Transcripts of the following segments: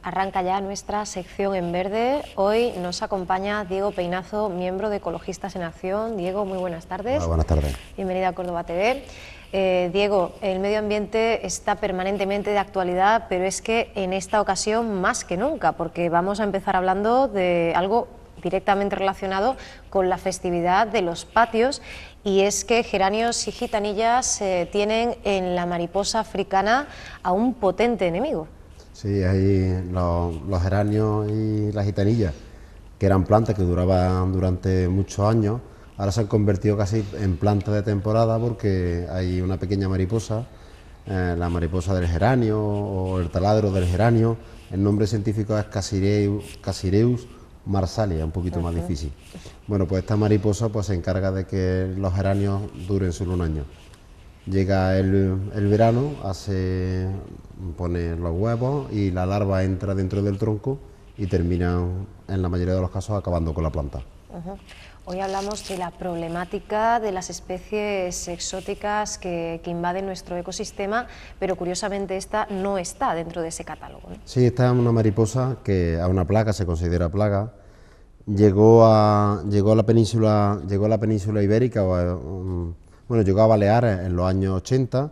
Arranca ya nuestra sección en verde. Hoy nos acompaña Diego Peinazo, miembro de Ecologistas en Acción. Diego, muy buenas tardes. Hola, buenas tardes. Bienvenida a Córdoba TV. Diego, el medio ambiente está permanentemente de actualidad, pero es que en esta ocasión más que nunca, porque vamos a empezar hablando de algo directamente relacionado con la festividad de los patios, y es que geranios y gitanillas tienen en la mariposa africana a un potente enemigo. Sí, hay los geranios y las gitanillas, que eran plantas que duraban durante muchos años, ahora se han convertido casi en plantas de temporada porque hay una pequeña mariposa, la mariposa del geranio o el taladro del geranio. El nombre científico es Casireus marsalia, un poquito más difícil. Bueno, pues esta mariposa pues se encarga de que los geranios duren solo un año. Llega el verano, pone los huevos y la larva entra dentro del tronco y termina, en la mayoría de los casos, acabando con la planta. Hoy hablamos de la problemática de las especies exóticas que invaden nuestro ecosistema, pero curiosamente esta no está dentro de ese catálogo, ¿no? Sí, esta es una mariposa que a una plaga, se considera plaga. Llegó a la península ibérica, llegó a Baleares en los años 80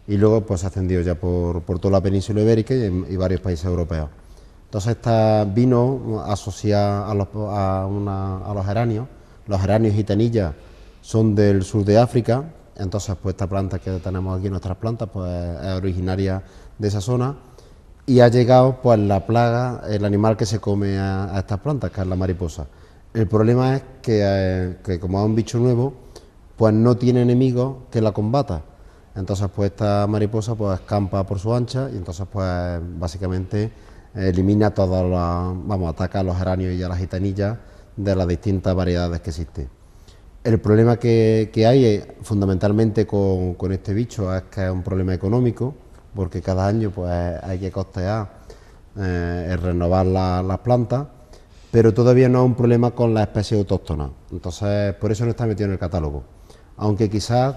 y luego pues se extendió ya por toda la península ibérica y varios países europeos. Entonces esta vino asociada a los geranios. Los geranios y gitanillas son del sur de África, entonces pues esta planta que tenemos aquí, nuestras plantas, pues es originaria de esa zona, y ha llegado pues la plaga, el animal que se come a estas plantas, que es la mariposa. El problema es que como es un bicho nuevo, pues no tiene enemigo que la combata. Entonces pues esta mariposa pues campa por su ancha y entonces pues básicamente elimina ataca a los geranios y a las gitanillas de las distintas variedades que existen. El problema que hay fundamentalmente con este bicho es que es un problema económico, porque cada año pues hay que costear renovar las plantas, pero todavía no es un problema con las especies autóctonas. Entonces por eso no está metido en el catálogo. Aunque quizás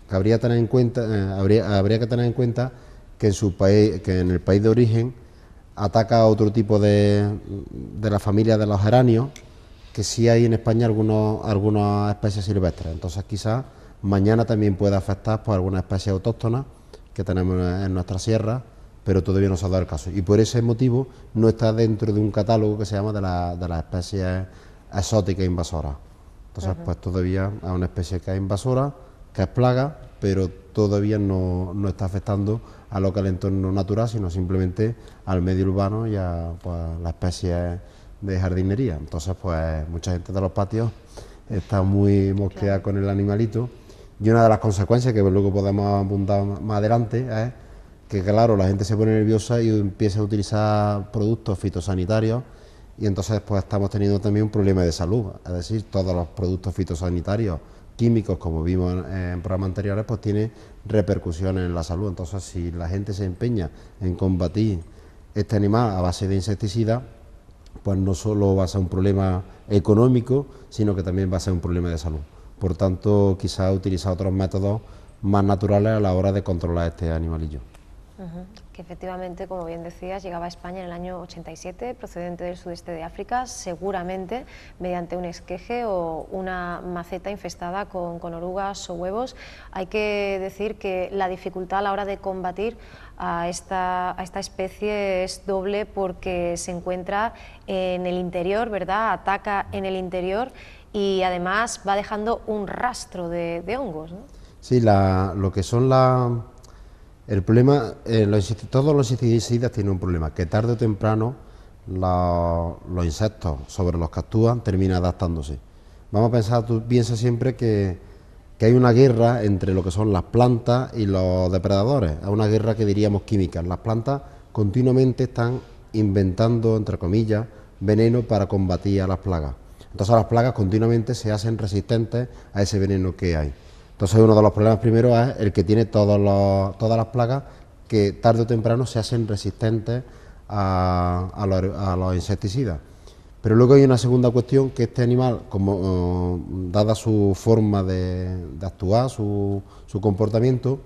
habría que tener en cuenta que en su país, que en el país de origen ataca a otro tipo de la familia de los geranios, que sí hay en España algunas especies silvestres. Entonces quizás mañana también pueda afectar por algunas especies autóctonas que tenemos en nuestra sierra, pero todavía no se ha dado el caso. Y por ese motivo no está dentro de un catálogo que se llama de las especies exóticas invasoras. Entonces pues todavía es una especie que es invasora, que es plaga, pero todavía no está afectando a lo que es el entorno natural, sino simplemente al medio urbano y a pues, las especies de jardinería. Entonces pues mucha gente de los patios está muy mosqueada con el animalito, y una de las consecuencias que luego podemos apuntar más adelante es que claro, la gente se pone nerviosa y empieza a utilizar productos fitosanitarios, y entonces pues estamos teniendo también un problema de salud. Es decir, todos los productos fitosanitarios químicos, como vimos en programas anteriores, pues tienen repercusiones en la salud. Entonces si la gente se empeña en combatir este animal a base de insecticidas, pues no solo va a ser un problema económico, sino que también va a ser un problema de salud. Por tanto, quizás utilizar otros métodos más naturales a la hora de controlar este animalillo. Que efectivamente, como bien decías, llegaba a España en el año 87, procedente del sudeste de África, seguramente mediante un esqueje o una maceta infestada con orugas o huevos. Hay que decir que la dificultad a la hora de combatir a esta especie es doble, porque se encuentra en el interior, ¿verdad? Ataca en el interior y además va dejando un rastro de hongos, ¿no? Sí, lo que son el problema, todos los insecticidas tienen un problema, que tarde o temprano los insectos sobre los que actúan terminan adaptándose. Vamos a pensar, tú piensas siempre que hay una guerra entre lo que son las plantas y los depredadores, es una guerra que diríamos química. Las plantas continuamente están inventando, entre comillas, veneno para combatir a las plagas. Entonces las plagas continuamente se hacen resistentes a ese veneno que hay. Entonces uno de los problemas primeros es el que tiene todas las plagas, que tarde o temprano se hacen resistentes a los insecticidas. Pero luego hay una segunda cuestión, que este animal, dada su forma de actuar, su comportamiento,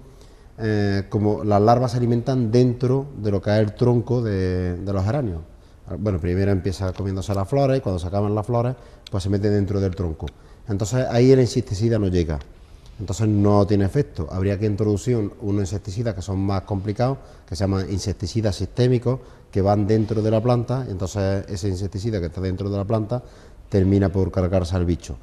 como las larvas se alimentan dentro de lo que es el tronco de los geranios. Bueno, primero empieza comiéndose las flores y cuando se acaban las flores, pues se mete dentro del tronco. Entonces ahí el insecticida no llega. Entonces no tiene efecto. Habría que introducir unos insecticidas que son más complicados, que se llaman insecticidas sistémicos, que van dentro de la planta, y entonces ese insecticida que está dentro de la planta termina por cargarse al bicho.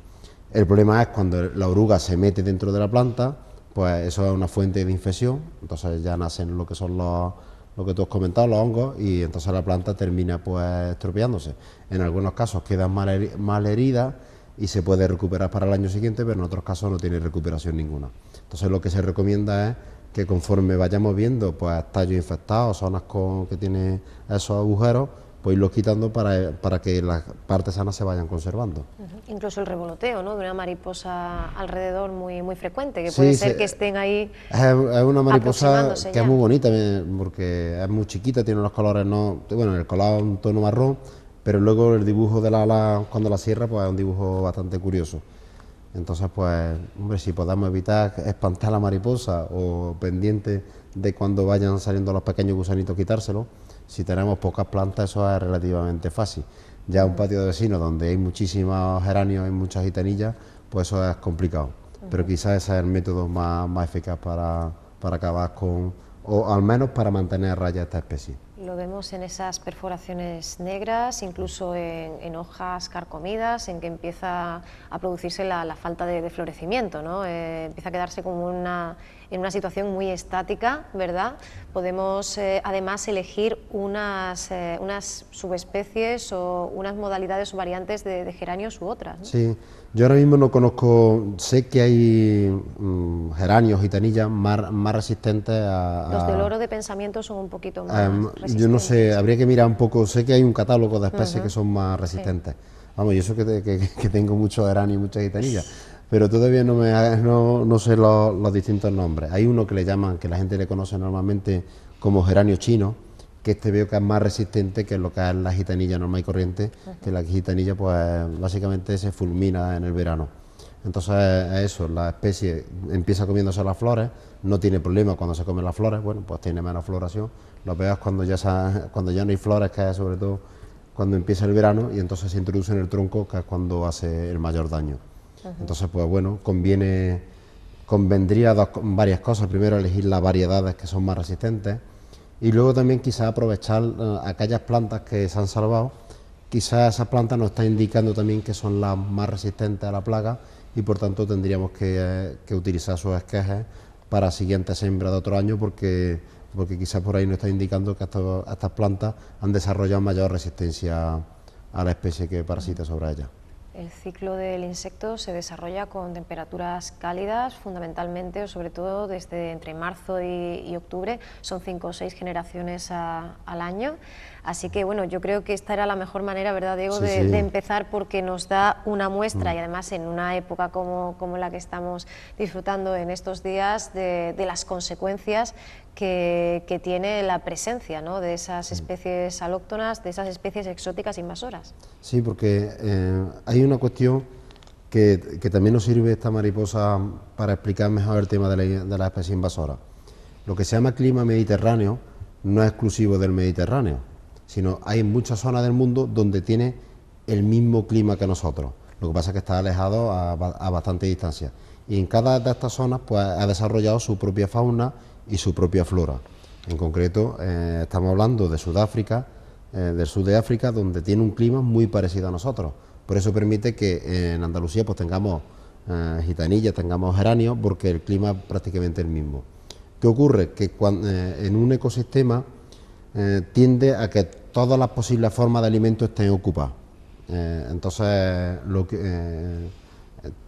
El problema es cuando la oruga se mete dentro de la planta, pues eso es una fuente de infección, entonces ya nacen lo que son lo que tú has comentado, los hongos, y entonces la planta termina pues estropeándose. En algunos casos queda mal herida y se puede recuperar para el año siguiente, pero en otros casos no tiene recuperación ninguna. Entonces lo que se recomienda es que conforme vayamos viendo pues tallos infectados, zonas que tienen esos agujeros, pues irlos quitando para que las partes sanas se vayan conservando. Incluso el revoloteo, ¿no?, de una mariposa alrededor muy frecuente, que Sí, puede ser que estén ahí es una mariposa que ya. es muy bonita, porque es muy chiquita, tiene los colores, bueno, el color es un tono marrón, pero luego el dibujo del ala cuando la cierra, pues es un dibujo bastante curioso. Entonces, pues, hombre, si podemos evitar espantar a la mariposa o pendiente de cuando vayan saliendo los pequeños gusanitos quitárselos, si tenemos pocas plantas eso es relativamente fácil. Ya un patio de vecinos donde hay muchísimos geranios y muchas gitanillas, pues eso es complicado. Pero quizás ese es el método más eficaz para acabar con, o al menos para mantener a raya esta especie. Lo vemos en esas perforaciones negras, incluso en hojas carcomidas, en que empieza a producirse la falta de florecimiento, ¿no? Empieza a quedarse como en una situación muy estática, ¿verdad? Podemos además elegir unas subespecies o unas modalidades o variantes de geranios u otras, ¿no? Sí, yo ahora mismo no conozco, sé que hay geranios, gitanillas más resistentes Los del oro de pensamiento son un poquito más resistentes. Yo no sé, habría que mirar un poco, sé que hay un catálogo de especies que son más resistentes. Sí. Vamos, y eso que tengo muchos geranios y muchas gitanillas, pero todavía no sé los distintos nombres. Hay uno que le llaman, que la gente le conoce normalmente como geranio chino, que veo que es más resistente que lo que es la gitanilla normal y corriente, que la gitanilla pues básicamente se fulmina en el verano. Entonces eso, la especie empieza comiéndose las flores, no tiene problema cuando se comen las flores, bueno, pues tiene menos floración. Lo peor es cuando ya no hay flores, que es sobre todo cuando empieza el verano, y entonces se introduce en el tronco, que es cuando hace el mayor daño. Entonces, pues bueno, convendría varias cosas. Primero, elegir las variedades que son más resistentes, y luego también quizás aprovechar aquellas plantas que se han salvado. Quizás esas plantas nos están indicando también que son las más resistentes a la plaga, y por tanto tendríamos que utilizar sus esquejes para siguientes siembras de otro año, porque quizás por ahí nos está indicando que estas plantas han desarrollado mayor resistencia a la especie que parasita sobre ellas. El ciclo del insecto se desarrolla con temperaturas cálidas, fundamentalmente, o sobre todo desde entre marzo y octubre, son 5 o 6 generaciones al año. Así que bueno, yo creo que esta era la mejor manera, ¿verdad, Diego?, Sí, de empezar, porque nos da una muestra, y además en una época como la que estamos disfrutando en estos días, de las consecuencias que tiene la presencia, ¿no?, de esas especies alóctonas, de esas especies exóticas invasoras. Sí, porque hay una cuestión que también nos sirve esta mariposa para explicar mejor el tema de la especie invasora. Lo que se llama clima mediterráneo no es exclusivo del Mediterráneo, sino hay muchas zonas del mundo donde tiene el mismo clima que nosotros. Lo que pasa es que está alejado a bastante distancia. Y en cada de estas zonas pues ha desarrollado su propia fauna y su propia flora. En concreto, estamos hablando de Sudáfrica, del sur de África, donde tiene un clima muy parecido a nosotros. Por eso permite que en Andalucía pues tengamos gitanillas, tengamos geranios, porque el clima es prácticamente el mismo. ¿Qué ocurre? Que en un ecosistema tiende a que todas las posibles formas de alimento estén ocupadas. Entonces,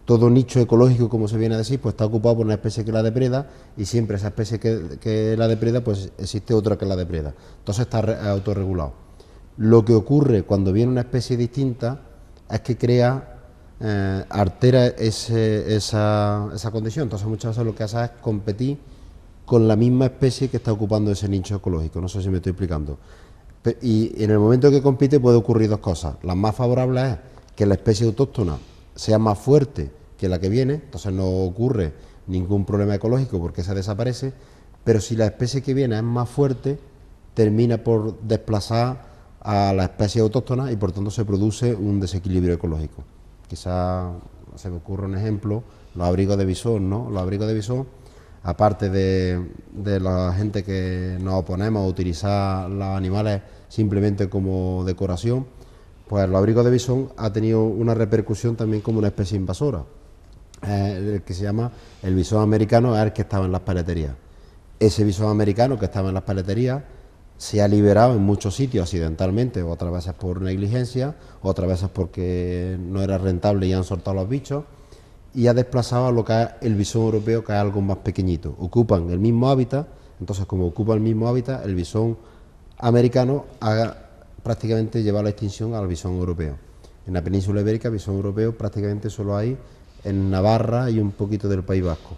todo nicho ecológico, como se viene a decir, pues está ocupado por una especie que la depreda, y siempre esa especie que la depreda, pues existe otra que la depreda. Entonces está autorregulado. Lo que ocurre cuando viene una especie distinta es que altera esa condición. Entonces muchas veces lo que hace es competir con la misma especie que está ocupando ese nicho ecológico. No sé si me estoy explicando. Y en el momento que compite puede ocurrir dos cosas. La más favorable es que la especie autóctona sea más fuerte que la que viene, entonces no ocurre ningún problema ecológico porque se desaparece, pero si la especie que viene es más fuerte, termina por desplazar a la especie autóctona y por tanto se produce un desequilibrio ecológico. Quizá se me ocurre un ejemplo, los abrigos de visón, ¿no? Los abrigos de visón, aparte de la gente que nos oponemos a utilizar los animales simplemente como decoración, pues los abrigos de visón ha tenido una repercusión también como una especie invasora. El que se llama el visón americano es el que estaba en las paleterías. Ese visón americano que estaba en las paleterías se ha liberado en muchos sitios accidentalmente, otras veces por negligencia, otras veces porque no era rentable y han soltado los bichos, y ha desplazado a lo que es el visón europeo, que es algo más pequeñito. Ocupan el mismo hábitat, entonces como ocupa el mismo hábitat, el visón americano ha prácticamente llevado a la extinción al visón europeo. En la península ibérica, visón europeo prácticamente solo hay en Navarra y un poquito del País Vasco,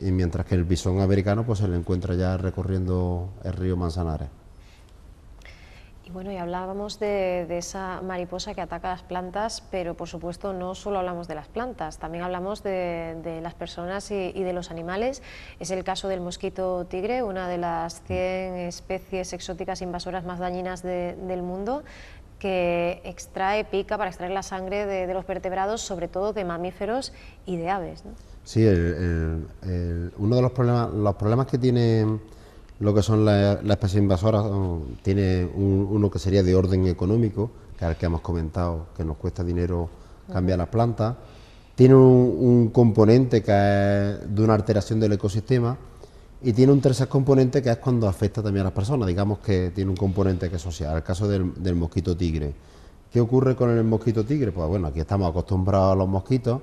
y mientras que el visón americano pues se le encuentra ya recorriendo el río Manzanares. Y bueno, y hablábamos de esa mariposa que ataca las plantas, pero por supuesto no solo hablamos de las plantas, también hablamos de las personas y de los animales. Es el caso del mosquito tigre, una de las 100 especies exóticas invasoras más dañinas del mundo, que pica para extraer la sangre de los vertebrados, sobre todo de mamíferos y de aves, ¿no? Sí, uno de los problemas que tiene lo que son las especies invasoras, tiene uno que sería de orden económico, que es el que hemos comentado, que nos cuesta dinero cambiar las plantas. Tiene un componente que es de una alteración del ecosistema, y tiene un tercer componente que es cuando afecta también a las personas. Digamos que tiene un componente que es social, el caso del mosquito tigre. ¿Qué ocurre con el mosquito tigre? Pues bueno, aquí estamos acostumbrados a los mosquitos.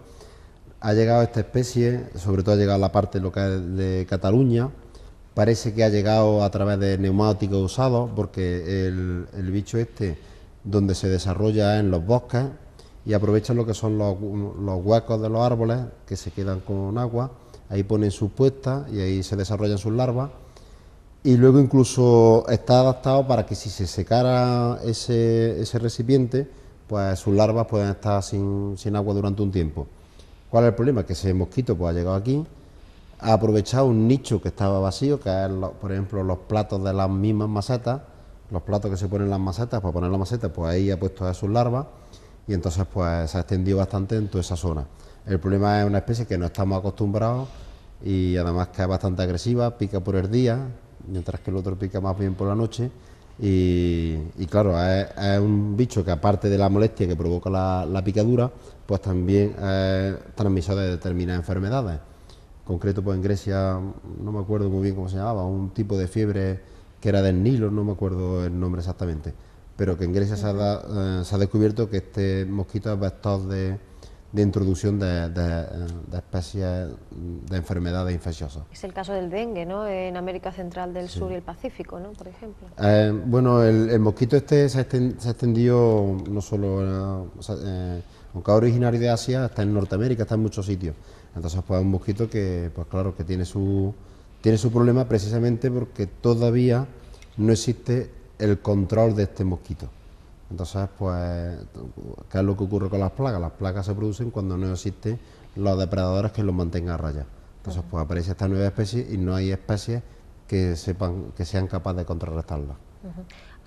Ha llegado esta especie, sobre todo ha llegado a la parte local de Cataluña. Parece que ha llegado a través de neumáticos usados, porque el bicho este, donde se desarrolla en los bosques, y aprovecha lo que son los huecos de los árboles que se quedan con agua. Ahí ponen sus puestas y ahí se desarrollan sus larvas, y luego incluso está adaptado para que si se secara ese recipiente, pues sus larvas pueden estar sin agua durante un tiempo. ¿Cuál es el problema? Que ese mosquito pues ha llegado aquí, ha aprovechado un nicho que estaba vacío, que es, por ejemplo, los platos de las mismas macetas, los platos que se ponen en las macetas, para poner la maceta, pues ahí ha puesto a sus larvas, y entonces pues se ha extendido bastante en toda esa zona. El problema es una especie que no estamos acostumbrados, y además que es bastante agresiva, pica por el día, mientras que el otro pica más bien por la noche, y claro, es un bicho que, aparte de la molestia que provoca la picadura, pues también es transmisor de determinadas enfermedades. En concreto, pues en Grecia, no me acuerdo muy bien cómo se llamaba, un tipo de fiebre que era del Nilo, no me acuerdo el nombre exactamente, pero que en Grecia se ha descubierto que este mosquito es vector de introducción de especies de enfermedades infecciosas. Es el caso del dengue, ¿no?, en América Central del Sur y el Pacífico, ¿no?, por ejemplo. Bueno, el mosquito este se ha extendido no solo, aunque es originario de Asia, está en Norteamérica, está en muchos sitios. Entonces, pues es un mosquito que, pues claro, que tiene su problema, precisamente porque todavía no existe el control de este mosquito. Entonces, pues, ¿qué es lo que ocurre con las plagas? Las plagas se producen cuando no existen los depredadores que los mantengan a raya. Entonces, pues aparece esta nueva especie y no hay especies que sean capaces de contrarrestarla.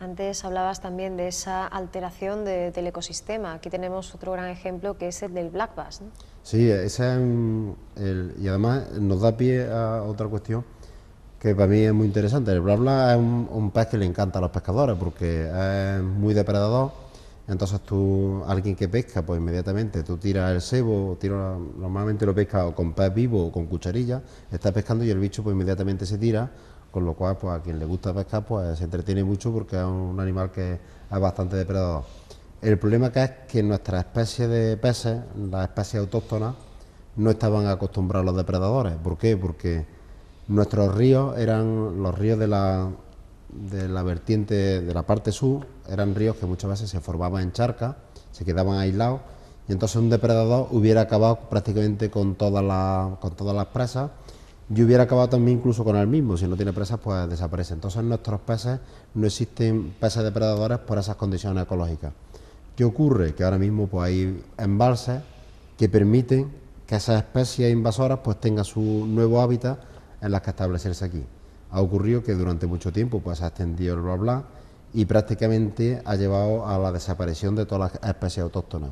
Antes hablabas también de esa alteración del ecosistema. Aquí tenemos otro gran ejemplo, que es el del black bass, ¿no? Sí, ese es y además nos da pie a otra cuestión que para mí es muy interesante. El blabla es un pez que le encanta a los pescadores porque es muy depredador. Entonces alguien que pesca, pues inmediatamente tú tiras el cebo, normalmente lo pesca o con pez vivo o con cucharilla, está pescando y el bicho pues inmediatamente se tira, con lo cual pues a quien le gusta pescar pues se entretiene mucho porque es un animal que es bastante depredador. El problema que es que nuestras especies de peces, las especies autóctonas, no estaban acostumbrados a los depredadores. ¿Por qué? Porque nuestros ríos eran los ríos de la vertiente de la parte sur, eran ríos que muchas veces se formaban en charcas, se quedaban aislados, y entonces un depredador hubiera acabado prácticamente con todas las presas, y hubiera acabado también incluso con el mismo. Si no tiene presas, pues desaparece. Entonces en nuestros peces no existen peces depredadores por esas condiciones ecológicas. ¿Qué ocurre? Que ahora mismo pues hay embalses que permiten que esas especies invasoras pues tengan su nuevo hábitat en las que establecerse aquí. ha ocurrido que durante mucho tiempo pues se ha extendido el bla bla y prácticamente ha llevado a la desaparición de todas las especies autóctonas.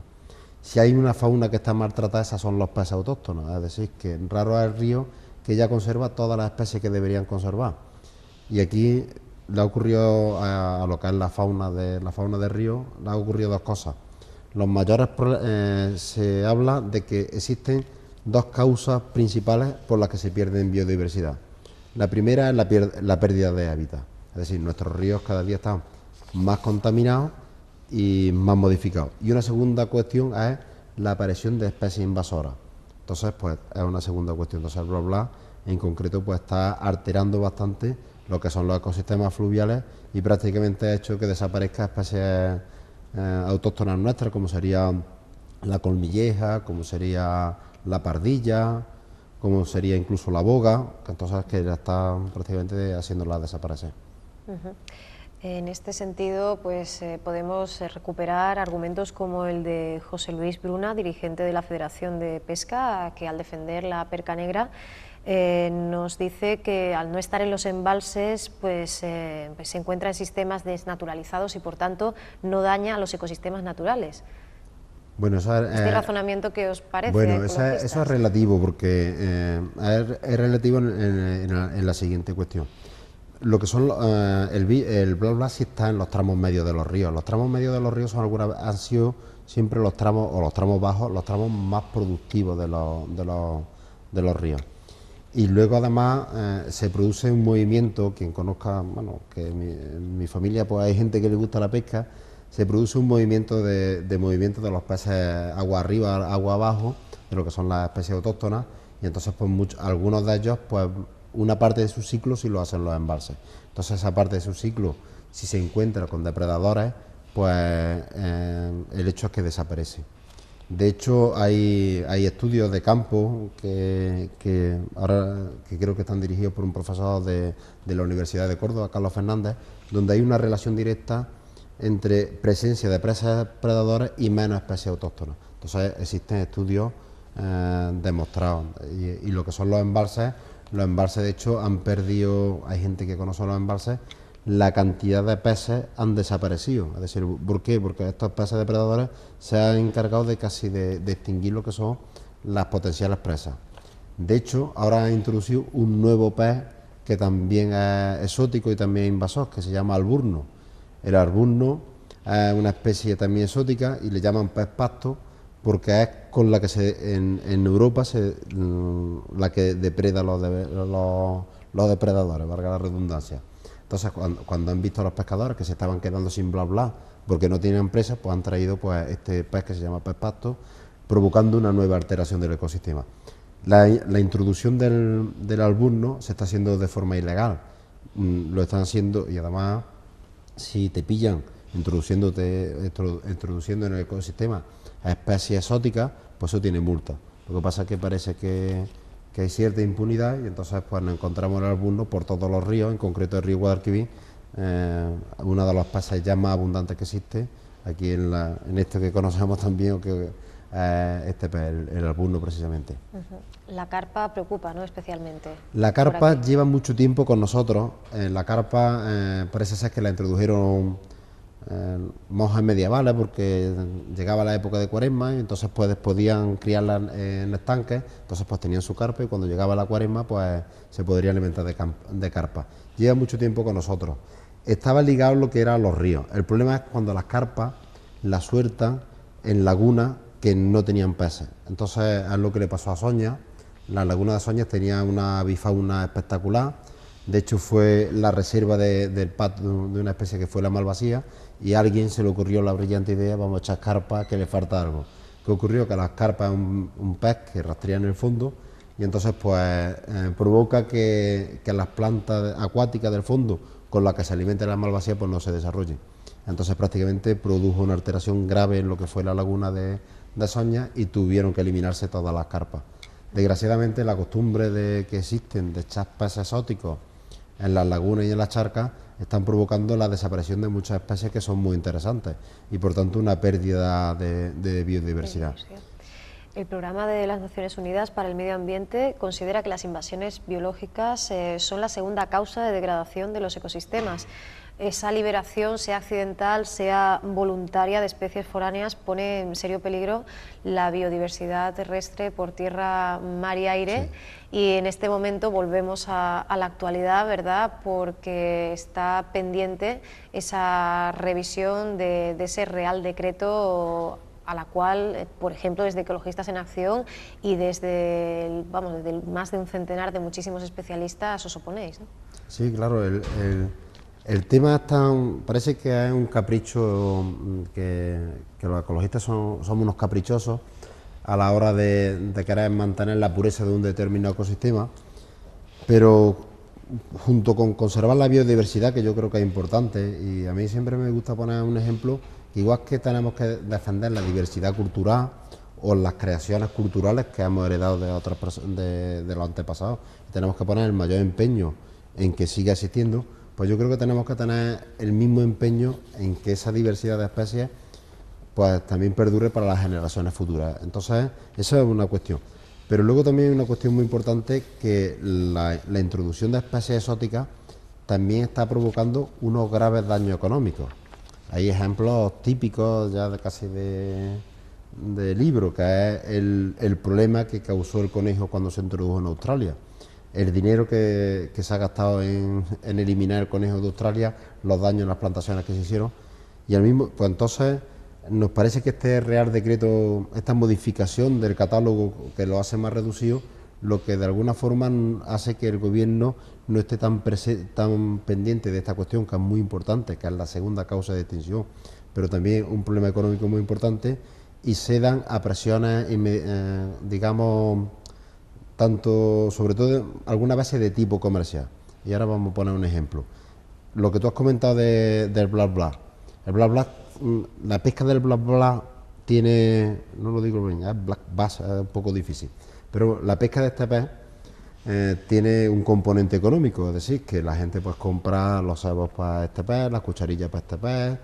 Si hay una fauna que está maltratada, esas son los peces autóctonos, es decir, que raro es el río que ya conserva todas las especies que deberían conservar. Y aquí le ha ocurrido a lo que es la fauna de río, le ha ocurrido dos cosas. Los mayores se habla de que existen dos causas principales por las que se pierde en biodiversidad. La primera es la pérdida de hábitat, es decir, nuestros ríos cada día están más contaminados y más modificados. Y una segunda cuestión es la aparición de especies invasoras. Entonces, pues es una segunda cuestión. Entonces, el bla bla en concreto pues está alterando bastante lo que son los ecosistemas fluviales y prácticamente ha hecho que desaparezcan especies autóctonas nuestras, como sería la colmilleja, como sería la pardilla, como sería incluso la boga, que entonces que ya están prácticamente haciéndolas desaparecer. En este sentido, pues podemos recuperar argumentos como el de José Luis Bruna, dirigente de la Federación de Pesca, que al defender la perca negra nos dice que al no estar en los embalses pues se encuentra en sistemas desnaturalizados y por tanto no daña a los ecosistemas naturales. Bueno, ¿Este razonamiento qué os parece? Bueno, eso es relativo, porque es relativo en la siguiente cuestión. Lo que son el bla bla sí está en los tramos medios de los ríos. Los tramos medios de los ríos han sido siempre los tramos, o los tramos bajos, los tramos más productivos de los ríos. Y luego además se produce un movimiento, quien conozca, bueno, que en mi familia pues hay gente que le gusta la pesca, se produce un movimiento de los peces agua arriba, agua abajo, de lo que son las especies autóctonas, y entonces pues algunos de ellos pues una parte de su ciclo sí lo hacen los embalses. Entonces esa parte de su ciclo, si se encuentra con depredadores, pues el hecho es que desaparece. De hecho hay estudios de campo que creo que están dirigidos por un profesor de la Universidad de Córdoba, Carlos Fernández, donde hay una relación directa entre presencia de presas predadores y menos especies autóctonas. Entonces existen estudios demostrados y lo que son los embalses de hecho han perdido, hay gente que conoce los embalses, la cantidad de peces han desaparecido. Es decir, ¿por qué? Porque estos peces depredadores se han encargado de casi de extinguir lo que son las potenciales presas. De hecho, ahora han introducido un nuevo pez que también es exótico y también invasor, que se llama alburno. El alburno es una especie también exótica y le llaman pez pasto porque es con la que en Europa la que depreda los depredadores, valga la redundancia. Entonces, cuando han visto a los pescadores que se estaban quedando sin bla bla porque no tienen presas, pues han traído pues este pez que se llama pez pasto, provocando una nueva alteración del ecosistema. La introducción del alburno se está haciendo de forma ilegal, lo están haciendo y además si te pillan introduciendo en el ecosistema a especies exóticas, pues eso tiene multa. Lo que pasa es que parece que hay cierta impunidad y entonces pues nos encontramos el alburno por todos los ríos, en concreto el río Guadalquivir, una de las peces ya más abundantes que existe aquí en esto que conocemos también, que este pez, el alburno precisamente. La carpa preocupa, ¿no?, especialmente. La carpa lleva mucho tiempo con nosotros. La carpa parece ser que la introdujeron monjes medievales porque llegaba la época de Cuaresma y entonces pues podían criarla en estanques, entonces pues tenían su carpa y cuando llegaba la Cuaresma pues se podría alimentar de carpa. Lleva mucho tiempo con nosotros. Estaba ligado a lo que eran los ríos. El problema es cuando las carpas las sueltan en lagunas que no tenían peces. Entonces es lo que le pasó a Soña. La laguna de Soñas tenía una avifauna espectacular. De hecho fue la reserva del pato de una especie que fue la malvasía y a alguien se le ocurrió la brillante idea, vamos a echar carpa, que le falta algo. ¿Qué ocurrió? Que las carpas es un pez que rastrea en el fondo y entonces pues provoca que las plantas acuáticas del fondo con las que se alimenta la malvasía pues no se desarrollen. Entonces prácticamente produjo una alteración grave en lo que fue la laguna de Soñas y tuvieron que eliminarse todas las carpas. Desgraciadamente la costumbre que existen de echar peces exóticos en las lagunas y en las charcas están provocando la desaparición de muchas especies que son muy interesantes y por tanto una pérdida de biodiversidad. El Programa de las Naciones Unidas para el Medio Ambiente considera que las invasiones biológicas son la segunda causa de degradación de los ecosistemas. Esa liberación, sea accidental, sea voluntaria, de especies foráneas, pone en serio peligro la biodiversidad terrestre por tierra, mar y aire. Sí. Y en este momento volvemos a la actualidad, ¿verdad?, porque está pendiente esa revisión de ese Real Decreto a la cual, por ejemplo, desde Ecologistas en Acción y desde más de un centenar de muchísimos especialistas os oponéis, ¿no? Sí, claro, el tema parece que es un capricho, que los ecologistas somos unos caprichosos a la hora de querer mantener la pureza de un determinado ecosistema, pero junto con conservar la biodiversidad, que yo creo que es importante, y a mí siempre me gusta poner un ejemplo, igual que tenemos que defender la diversidad cultural o las creaciones culturales que hemos heredado de los antepasados, tenemos que poner el mayor empeño en que siga existiendo, pues yo creo que tenemos que tener el mismo empeño en que esa diversidad de especies pues también perdure para las generaciones futuras. Entonces, esa es una cuestión. Pero luego también hay una cuestión muy importante, que la introducción de especies exóticas también está provocando unos graves daños económicos. Hay ejemplos típicos ya casi de libro, que es el problema que causó el conejo cuando se introdujo en Australia. El dinero que se ha gastado en eliminar el conejo de Australia, los daños en las plantaciones que se hicieron, y al mismo, pues entonces nos parece que este Real Decreto, esta modificación del catálogo que lo hace más reducido, lo que de alguna forma hace que el gobierno no esté tan pendiente de esta cuestión, que es muy importante, que es la segunda causa de extinción, pero también un problema económico muy importante, y cedan a presiones, digamos, tanto, sobre todo, algunas veces de tipo comercial. Y ahora vamos a poner un ejemplo. Lo que tú has comentado del bla bla. El bla bla, la pesca del bla bla tiene, no lo digo bien, es black bass, es un poco difícil, pero la pesca de este pez tiene un componente económico, es decir, que la gente pues compra los cebos para este pez, las cucharillas para este pez,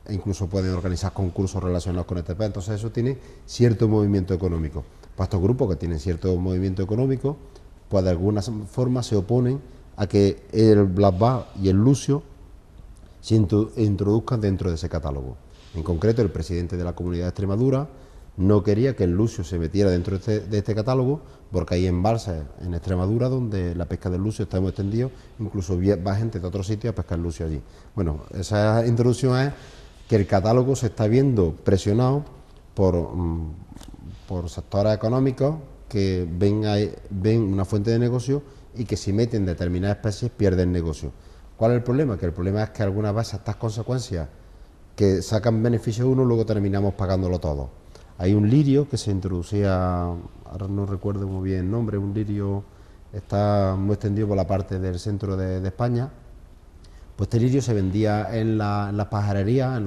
e incluso pueden organizar concursos relacionados con este pez. Entonces eso tiene cierto movimiento económico. Pues estos grupos que tienen cierto movimiento económico, pues de alguna forma se oponen a que el black bass y el lucio se introduzcan dentro de ese catálogo. En concreto, el presidente de la Comunidad de Extremadura no quería que el lucio se metiera dentro de este catálogo, porque hay embalses en Extremadura donde la pesca del lucio está muy extendida, incluso va gente de otros sitios a pescar lucio allí. Bueno, esa introducción es que el catálogo se está viendo presionado por sectores económicos que ven una fuente de negocio, y que si meten determinadas especies pierden negocio. ¿Cuál es el problema? Que el problema es que algunas veces estas consecuencias que sacan beneficio a uno, luego terminamos pagándolo todo. Hay un lirio que se introducía, ahora no recuerdo muy bien el nombre, un lirio está muy extendido por la parte del centro de España. Pues este lirio se vendía en las pajarerías,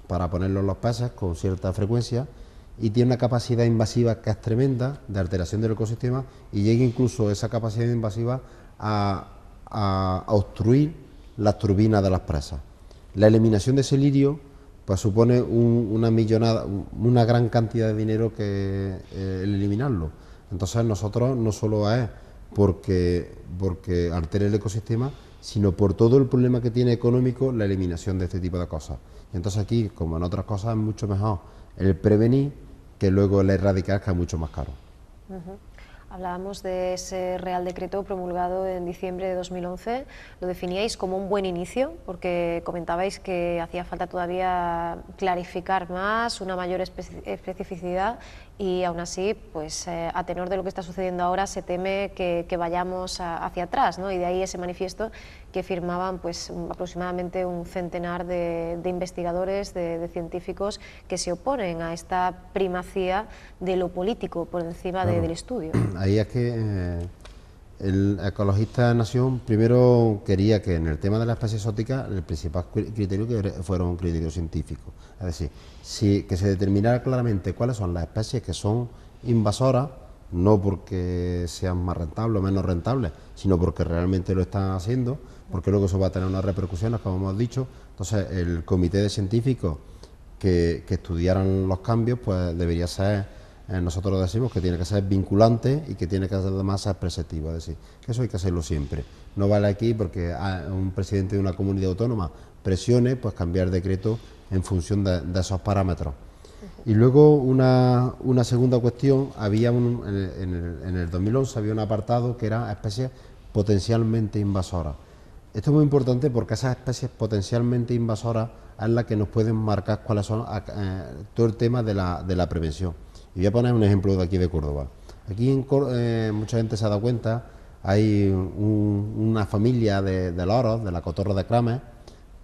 para ponerlo en los peces con cierta frecuencia, y tiene una capacidad invasiva que es tremenda, de alteración del ecosistema, y llega incluso esa capacidad invasiva a obstruir las turbinas de las presas. La eliminación de ese lirio pues supone una millonada, una gran cantidad de dinero que el eliminarlo. Entonces nosotros no solo es porque altere el ecosistema, sino por todo el problema que tiene económico la eliminación de este tipo de cosas. Y entonces aquí, como en otras cosas, es mucho mejor el prevenir que luego el erradicar, que es mucho más caro. Hablábamos de ese Real Decreto promulgado en diciembre de 2011, lo definíais como un buen inicio, porque comentabais que hacía falta todavía clarificar más, una mayor especificidad, y aún así, pues a tenor de lo que está sucediendo ahora, se teme que vayamos hacia atrás, ¿no? Y de ahí ese manifiesto que firmaban pues aproximadamente un centenar de investigadores, de científicos, que se oponen a esta primacía de lo político por encima, claro, del estudio. Ahí es que el Ecologista de Nación primero quería que en el tema de la especie exótica el principal criterio que fuera un criterio científico, es decir, que se determinara claramente cuáles son las especies que son invasoras, no porque sean más rentables o menos rentables, sino porque realmente lo están haciendo, porque luego eso va a tener unas repercusiones, como hemos dicho. Entonces el comité de científicos que estudiaran los cambios, pues debería ser, nosotros decimos que tiene que ser vinculante y que tiene que además ser preceptivo, es decir, que eso hay que hacerlo siempre. No vale aquí porque un presidente de una comunidad autónoma presione, pues cambiar decreto en función de esos parámetros. Y luego una segunda cuestión, en el 2011 había un apartado que era especies potencialmente invasoras. Esto es muy importante porque esas especies potencialmente invasoras es la que nos pueden marcar cuáles son todo el tema de la prevención. Y voy a poner un ejemplo de aquí de Córdoba. Aquí mucha gente se ha dado cuenta, hay una familia de loros, de la cotorra de Kramer,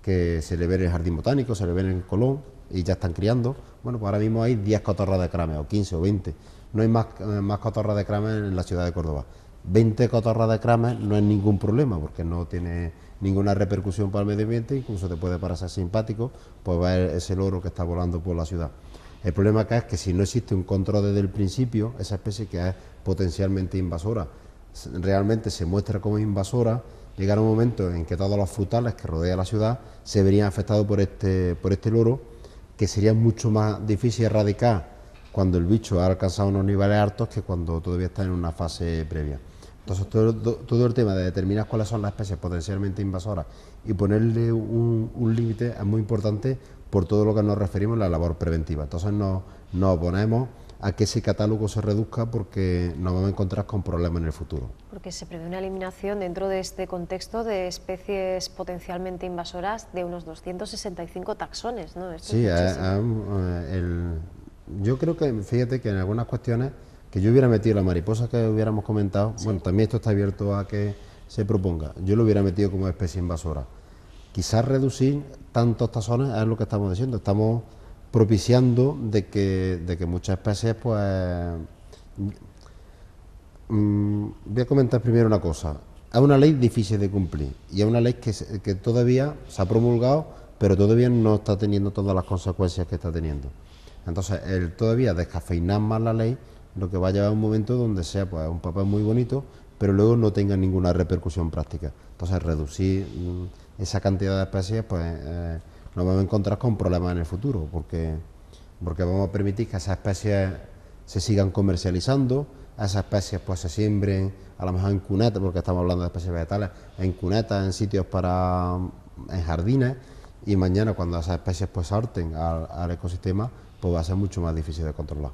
que se le ve en el jardín botánico, se le ve en el Colón y ya están criando. Bueno, pues ahora mismo hay 10 cotorras de Kramer, o 15 o 20. No hay más cotorras de Kramer en la ciudad de Córdoba. 20 cotorras de Kramer no es ningún problema porque no tiene ninguna repercusión para el medio ambiente, incluso te puede parecer simpático pues ver ese loro que está volando por la ciudad. El problema acá es que si no existe un control desde el principio, esa especie que es potencialmente invasora, realmente se muestra como invasora, llegará un momento en que todos los frutales que rodean la ciudad se verían afectados por este loro, que sería mucho más difícil erradicar cuando el bicho ha alcanzado unos niveles altos que cuando todavía está en una fase previa. Entonces todo el tema de determinar cuáles son las especies potencialmente invasoras y ponerle un límite es muy importante por todo lo que nos referimos a la labor preventiva. Entonces nos oponemos a que ese catálogo se reduzca porque nos vamos a encontrar con problemas en el futuro. Porque se prevé una eliminación dentro de este contexto de especies potencialmente invasoras de unos 265 taxones, ¿no? Esto sí, yo creo que, fíjate que en algunas cuestiones que yo hubiera metido la mariposa que hubiéramos comentado, sí. Bueno, también esto está abierto a que se proponga, yo lo hubiera metido como especie invasora. Quizás reducir tantos taxones es lo que estamos diciendo, estamos propiciando de que muchas especies, pues... voy a comentar primero una cosa, es una ley difícil de cumplir y es una ley que todavía se ha promulgado, pero todavía no está teniendo todas las consecuencias que está teniendo. Entonces, el todavía descafeinar más la ley, lo que va a llevar a un momento donde sea pues un papel muy bonito, pero luego no tenga ninguna repercusión práctica. Entonces, reducir esa cantidad de especies, pues nos vamos a encontrar con problemas en el futuro, porque vamos a permitir que esas especies se sigan comercializando, esas especies pues se siembren a lo mejor en cunetas, porque estamos hablando de especies vegetales, en cunetas, en sitios en jardines, y mañana cuando esas especies pues salten al ecosistema, pues va a ser mucho más difícil de controlar.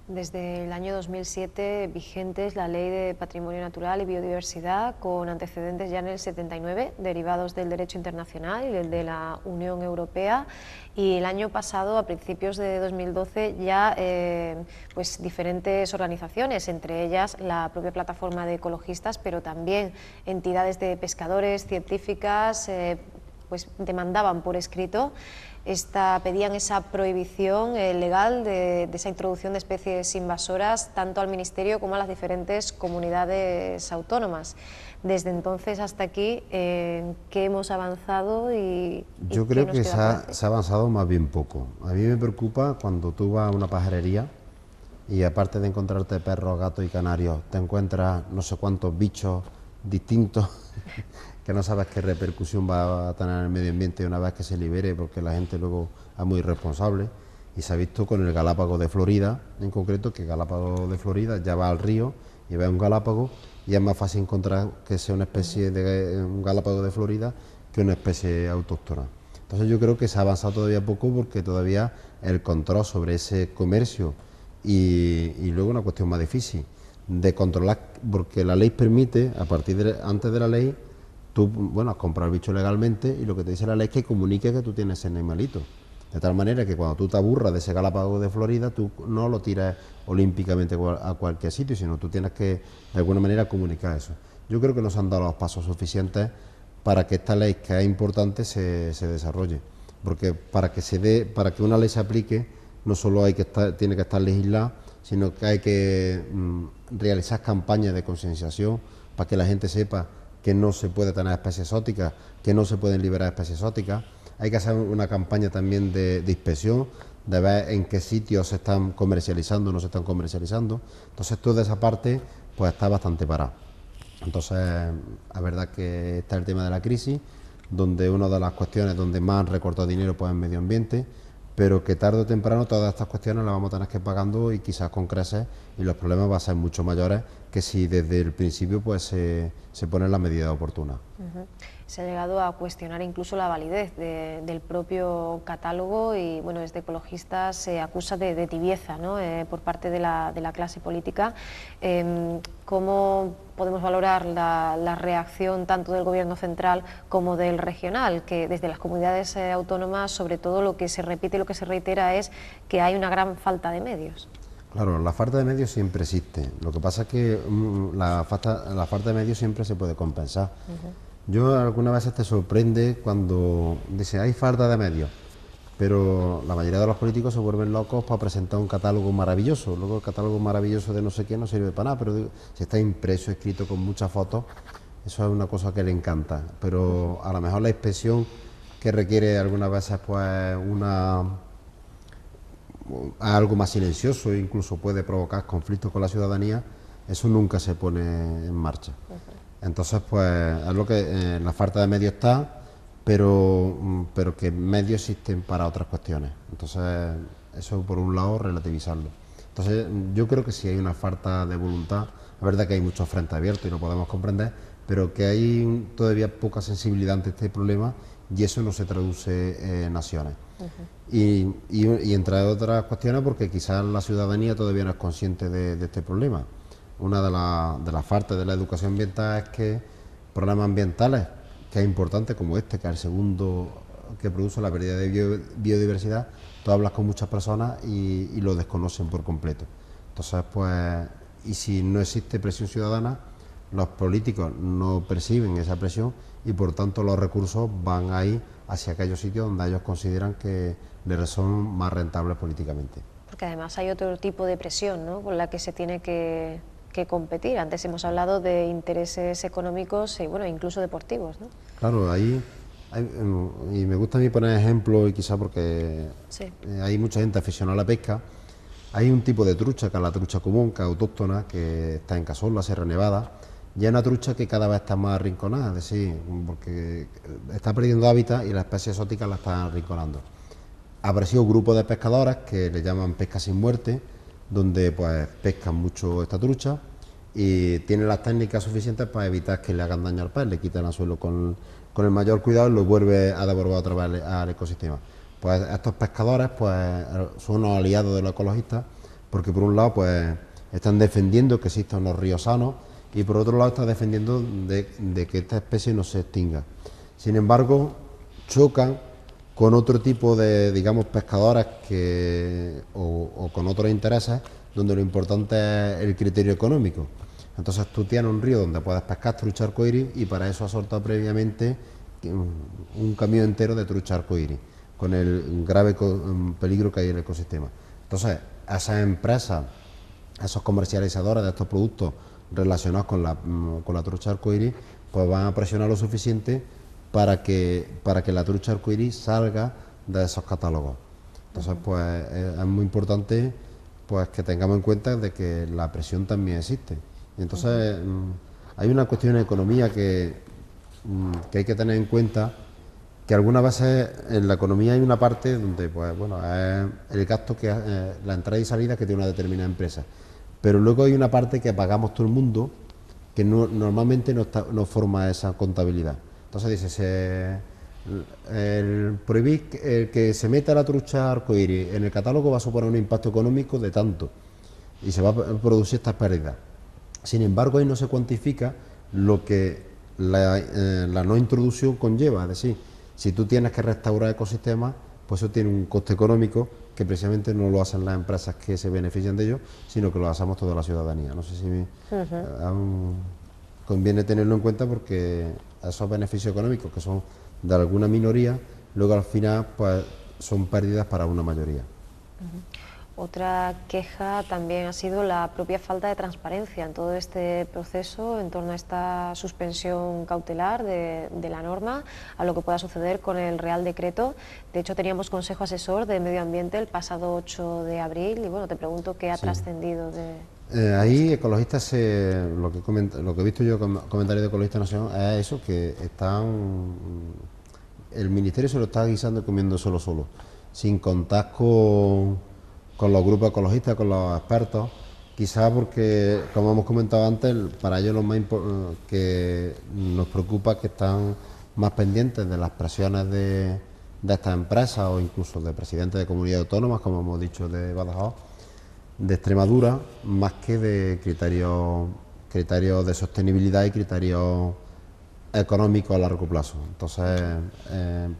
Desde el año 2007 vigente es la Ley de Patrimonio Natural y Biodiversidad, con antecedentes ya en el 79, derivados del derecho internacional y el de la Unión Europea, y el año pasado, a principios de 2012, ya pues diferentes organizaciones, entre ellas la propia plataforma de ecologistas, pero también entidades de pescadores, científicas, pues demandaban por escrito pedían esa prohibición legal de esa introducción de especies invasoras tanto al Ministerio como a las diferentes comunidades autónomas. Desde entonces hasta aquí, ¿qué hemos avanzado? Yo creo que se ha avanzado más bien poco. A mí me preocupa cuando tú vas a una pajarería y aparte de encontrarte perros, gatos y canarios, te encuentras no sé cuántos bichos distintos que no sabes qué repercusión va a tener en el medio ambiente una vez que se libere, porque la gente luego es muy irresponsable. Y se ha visto con el galápago de Florida, en concreto, que el galápago de Florida ya va al río y ve un galápago y es más fácil encontrar que sea una especie de un galápago de Florida que una especie autóctona. Entonces yo creo que se ha avanzado todavía poco porque todavía el control sobre ese comercio y luego una cuestión más difícil de controlar, porque la ley permite, antes de la ley, tú, bueno, has comprado el bicho legalmente y lo que te dice la ley es que comunique que tú tienes ese animalito. De tal manera que cuando tú te aburras de ese galápago de Florida, tú no lo tiras olímpicamente a cualquier sitio, sino tú tienes que, de alguna manera, comunicar eso. Yo creo que no se han dado los pasos suficientes para que esta ley, que es importante, se desarrolle. Porque para que una ley se aplique, no solo tiene que estar legislada, sino que hay que realizar campañas de concienciación para que la gente sepa que no se puede tener especies exóticas, que no se pueden liberar especies exóticas. Hay que hacer una campaña también de inspección, de ver en qué sitios se están comercializando o no se están comercializando. Entonces toda esa parte pues está bastante parada. Entonces, la verdad que está el tema de la crisis, donde una de las cuestiones donde más han recortado dinero pues en medio ambiente, pero que tarde o temprano todas estas cuestiones las vamos a tener que ir pagando y quizás con creces, y los problemas van a ser mucho mayores que si desde el principio pues se ponen las medidas oportunas. Se ha llegado a cuestionar incluso la validez del propio catálogo y bueno, desde ecologistas se acusa de tibieza, ¿no? Por parte de la clase política. ¿Cómo podemos valorar la reacción tanto del gobierno central como del regional? Que desde las comunidades autónomas, sobre todo, lo que se repite y lo que se reitera es que hay una gran falta de medios. Claro, la falta de medios siempre existe. Lo que pasa es que la falta de medios siempre se puede compensar. Yo algunas veces te sorprende cuando dice hay falta de medios, pero la mayoría de los políticos se vuelven locos para presentar un catálogo maravilloso. Luego el catálogo maravilloso de no sé qué no sirve para nada, pero si está impreso, escrito con muchas fotos, eso es una cosa que le encanta. Pero a lo mejor la expresión que requiere algunas veces pues algo más silencioso e incluso puede provocar conflictos con la ciudadanía, eso nunca se pone en marcha. Entonces, pues es lo que la falta de medios está, pero que medios existen para otras cuestiones. Entonces, eso por un lado, relativizarlo. Entonces, yo creo que sí hay una falta de voluntad. Es verdad que hay muchos frentes abiertos y no podemos comprender, pero que hay todavía poca sensibilidad ante este problema y eso no se traduce en acciones. Y entre otras cuestiones, porque quizás la ciudadanía todavía no es consciente de este problema. Una de las faltas de la educación ambiental es que problemas ambientales, que es importante como este, que es el segundo que produce la pérdida de biodiversidad, tú hablas con muchas personas y lo desconocen por completo. Entonces, pues, y si no existe presión ciudadana, los políticos no perciben esa presión y por tanto los recursos van ahí hacia aquellos sitios donde ellos consideran que les son más rentables políticamente. Porque además hay otro tipo de presión, ¿no?, con la que se tiene que competir. Antes hemos hablado de intereses económicos y bueno, incluso deportivos, ¿no? Claro, ahí y me gusta a mí poner ejemplos y quizá porque sí, hay mucha gente aficionada a la pesca. Hay un tipo de trucha que es la trucha común, que es autóctona, que está en Cazorla, Sierra Nevada, y es una trucha que cada vez está más arrinconada, es decir, porque está perdiendo hábitat y las especies exóticas la están arrinconando. Ha aparecido un grupo de pescadores que le llaman pesca sin muerte, donde pues pescan mucho esta trucha y tienen las técnicas suficientes para evitar que le hagan daño al pez, le quitan el suelo con el mayor cuidado y lo vuelve a devolver otra vez al ecosistema. Pues estos pescadores pues son unos aliados de los ecologistas, porque por un lado pues están defendiendo que existan unos ríos sanos y por otro lado están defendiendo de que esta especie no se extinga. Sin embargo, chocan con otro tipo de, digamos, pescadores o con otros intereses, donde lo importante es el criterio económico. Entonces tú tienes un río donde puedes pescar trucha arcoíris y para eso has soltado previamente un camión entero de trucha arcoíris, con el grave peligro que hay en el ecosistema. Entonces, esas empresas, esos comercializadores de estos productos relacionados con la trucha arcoíris, pues van a presionar lo suficiente para que la trucha arcoíris salga de esos catálogos. Entonces, pues es muy importante pues que tengamos en cuenta de que la presión también existe. Y entonces hay una cuestión de economía que hay que tener en cuenta, que algunas veces en la economía hay una parte donde pues bueno es el gasto que la entrada y salida que tiene una determinada empresa, pero luego hay una parte que pagamos todo el mundo que normalmente no forma esa contabilidad. Entonces dice, el prohibir el que se meta la trucha arcoíris en el catálogo va a suponer un impacto económico de tanto y se va a producir estas pérdidas. Sin embargo, ahí no se cuantifica lo que la no introducción conlleva, es decir, si tú tienes que restaurar ecosistemas, pues eso tiene un coste económico que precisamente no lo hacen las empresas que se benefician de ello, sino que lo hacemos toda la ciudadanía. No sé si conviene tenerlo en cuenta, porque esos beneficios económicos que son de alguna minoría, luego al final pues son pérdidas para una mayoría. Otra queja también ha sido la propia falta de transparencia en todo este proceso en torno a esta suspensión cautelar de la norma, a lo que pueda suceder con el Real Decreto. De hecho, teníamos Consejo Asesor de Medio Ambiente el pasado 8 de abril y bueno, te pregunto qué ha trascendido de... Ahí ecologistas, lo que he visto yo, comentarios de Ecologistas Nacional, es eso, que están el Ministerio se lo está guisando y comiendo solo, sin contar con los grupos ecologistas, con los expertos, quizás porque, como hemos comentado antes, para ellos lo más que nos preocupa es que están más pendientes de las presiones de estas empresas o incluso de presidentes de comunidades autónomas, como hemos dicho, de Badajoz, de Extremadura, más que de criterios de sostenibilidad y criterios económicos a largo plazo. Entonces,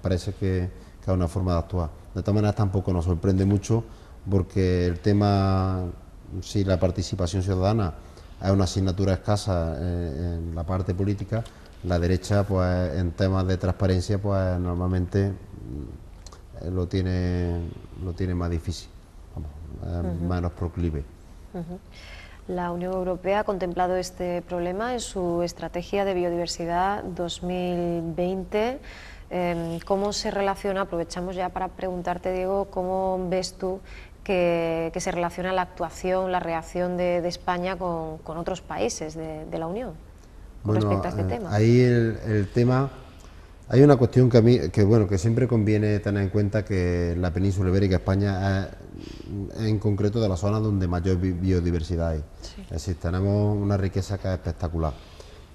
parece que es una forma de actuar. De todas maneras, tampoco nos sorprende mucho porque el tema, si la participación ciudadana es una asignatura escasa en la parte política, la derecha, pues en temas de transparencia, pues normalmente lo tiene más difícil, vamos, menos proclive. La Unión Europea ha contemplado este problema en su Estrategia de Biodiversidad 2020. ¿Cómo se relaciona? Aprovechamos ya para preguntarte, Diego, ¿cómo ves tú que se relaciona la actuación, la reacción de España con otros países de la Unión con respecto a este tema? Ahí el tema, hay una cuestión que a mí, que siempre conviene tener en cuenta, que la península ibérica, España, es en concreto de las zonas donde mayor biodiversidad hay. Sí. Es decir, tenemos una riqueza que es espectacular.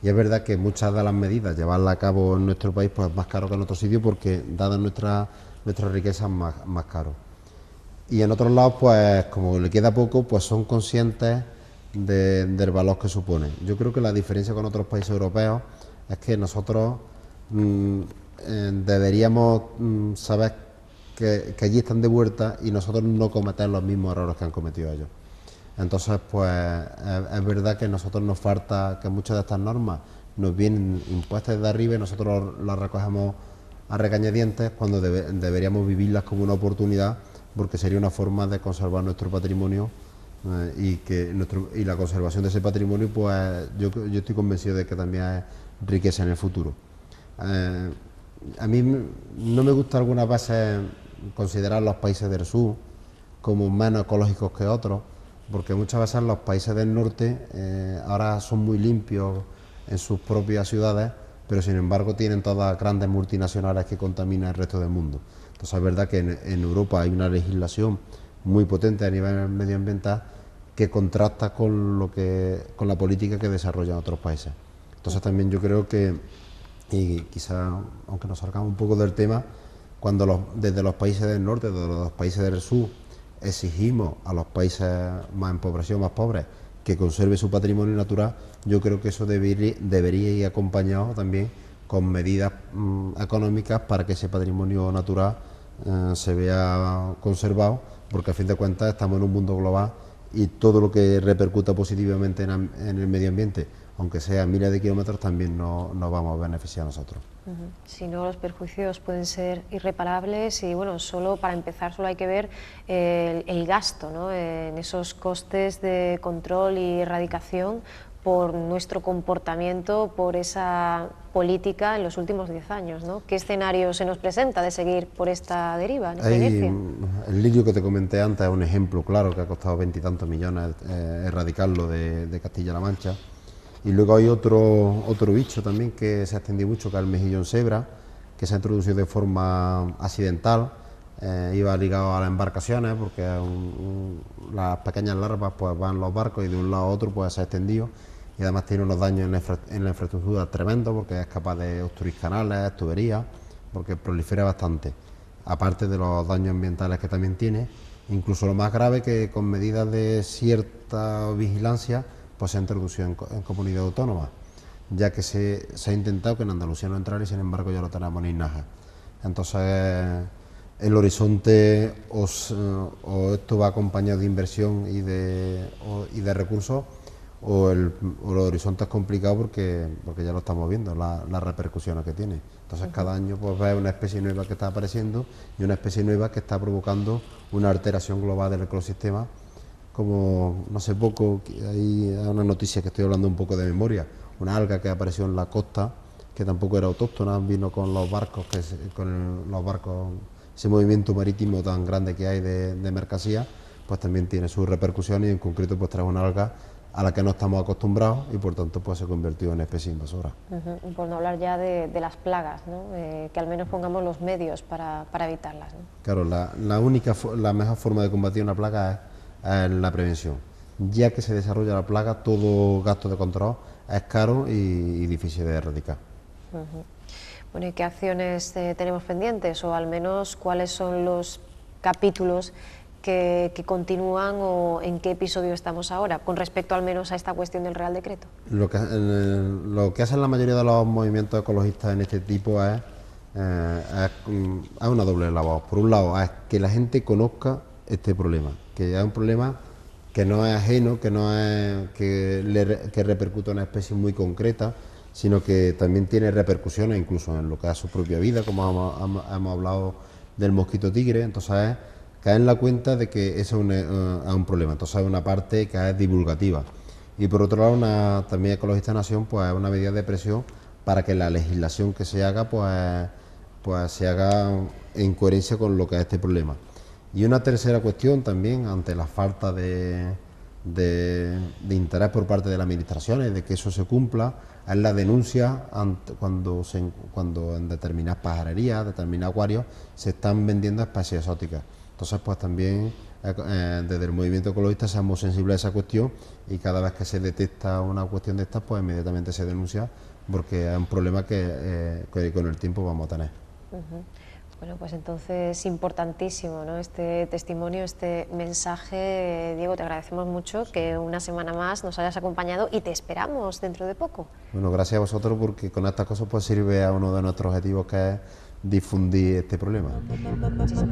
Y es verdad que muchas de las medidas, llevarlas a cabo en nuestro país, pues es más caro que en otros sitios, porque dadas nuestra riqueza es más caro. Y en otros lados, pues como le queda poco, pues son conscientes del valor que supone. Yo creo que la diferencia con otros países europeos es que nosotros deberíamos saber que allí están de vuelta y nosotros no cometer los mismos errores que han cometido ellos. Entonces, pues es verdad que a nosotros nos falta, que muchas de estas normas nos vienen impuestas desde arriba y nosotros las recogemos a regañadientes, cuando deberíamos vivirlas como una oportunidad, porque sería una forma de conservar nuestro patrimonio y la conservación de ese patrimonio, pues yo estoy convencido de que también es riqueza en el futuro. A mí no me gusta algunas veces considerar los países del sur como menos ecológicos que otros, porque muchas veces los países del norte ahora son muy limpios en sus propias ciudades, pero sin embargo tienen todas grandes multinacionales que contaminan el resto del mundo. Entonces es verdad que en Europa hay una legislación muy potente a nivel medioambiental que contrasta con la política que desarrollan otros países. Entonces también yo creo que, y quizá aunque nos salgamos un poco del tema, cuando desde los países del norte, desde los países del sur, exigimos a los países más empobrecidos, más pobres, que conserve su patrimonio natural, yo creo que eso debería ir acompañado también con medidas económicas para que ese patrimonio natural se vea conservado, porque a fin de cuentas estamos en un mundo global y todo lo que repercuta positivamente en el medio ambiente, aunque sea miles de kilómetros, también nos vamos a beneficiar a nosotros. Si no, los perjuicios pueden ser irreparables y bueno, solo para empezar solo hay que ver el gasto, ¿no?, en esos costes de control y erradicación por nuestro comportamiento, por esa política en los últimos 10 años, ¿no? ¿Qué escenario se nos presenta de seguir por esta deriva, en esta inercia? El lirio que te comenté antes es un ejemplo claro, que ha costado 20 y tantos millones erradicarlo de Castilla-La Mancha. Y luego hay otro bicho también que se ha extendido mucho, que es el mejillón cebra, que se ha introducido de forma accidental, iba ligado a las embarcaciones, porque las pequeñas larvas pues van en los barcos y de un lado a otro pues se ha extendido, y además tiene unos daños en la infraestructura tremendos, porque es capaz de obstruir canales, tuberías, porque prolifera bastante, aparte de los daños ambientales que también tiene. Incluso lo más grave, que con medidas de cierta vigilancia pues se ha introducido en comunidades autónomas, ya que se ha intentado que en Andalucía no entrara y sin embargo ya lo tenemos en Inaja. Entonces el horizonte o esto va acompañado de inversión y de recursos, o el horizonte es complicado porque ya lo estamos viendo, las repercusiones que tiene. Entonces cada año pues ves una especie nueva que está apareciendo y una especie nueva que está provocando una alteración global del ecosistema. Como no sé poco, hay una noticia que estoy hablando un poco de memoria, una alga que apareció en la costa, que tampoco era autóctona, vino con los barcos, ese movimiento marítimo tan grande que hay de mercancía, pues también tiene sus repercusiones, y en concreto pues trae una alga a la que no estamos acostumbrados y por tanto pues se convirtió en especie invasora. Y por no hablar ya de las plagas, ¿no? Que al menos pongamos los medios para evitarlas, ¿no? Claro, la mejor forma de combatir una plaga es la prevención. Ya que se desarrolla la plaga, todo gasto de control es caro y difícil de erradicar. Bueno, ¿y qué acciones tenemos pendientes? O al menos, ¿cuáles son los capítulos que continúan o en qué episodio estamos ahora, con respecto al menos a esta cuestión del Real Decreto? Lo que hacen la mayoría de los movimientos ecologistas en este tipo es una doble labor. Por un lado, es que la gente conozca este problema, que es un problema que no es ajeno, que repercute en una especie muy concreta, sino que también tiene repercusiones incluso en lo que es su propia vida, como hemos hablado del mosquito tigre. Entonces caer en la cuenta de que eso es un problema. Entonces es una parte que es divulgativa. Y por otro lado, también Ecologista Nación pues es una medida de presión para que la legislación que se haga pues se haga en coherencia con lo que es este problema. Y una tercera cuestión también, ante la falta de interés por parte de las administraciones de que eso se cumpla, es la denuncia cuando en determinadas pajarerías, determinados acuarios, se están vendiendo especies exóticas. Entonces, pues también desde el movimiento ecologista somos sensibles a esa cuestión y cada vez que se detecta una cuestión de estas, pues inmediatamente se denuncia porque es un problema que con el tiempo vamos a tener. Bueno, pues entonces importantísimo, ¿no?, este testimonio, este mensaje. Diego, te agradecemos mucho que una semana más nos hayas acompañado y te esperamos dentro de poco. Bueno, gracias a vosotros, porque con estas cosas pues sirve a uno de nuestros objetivos, que es difundir este problema. Muchísimas gracias.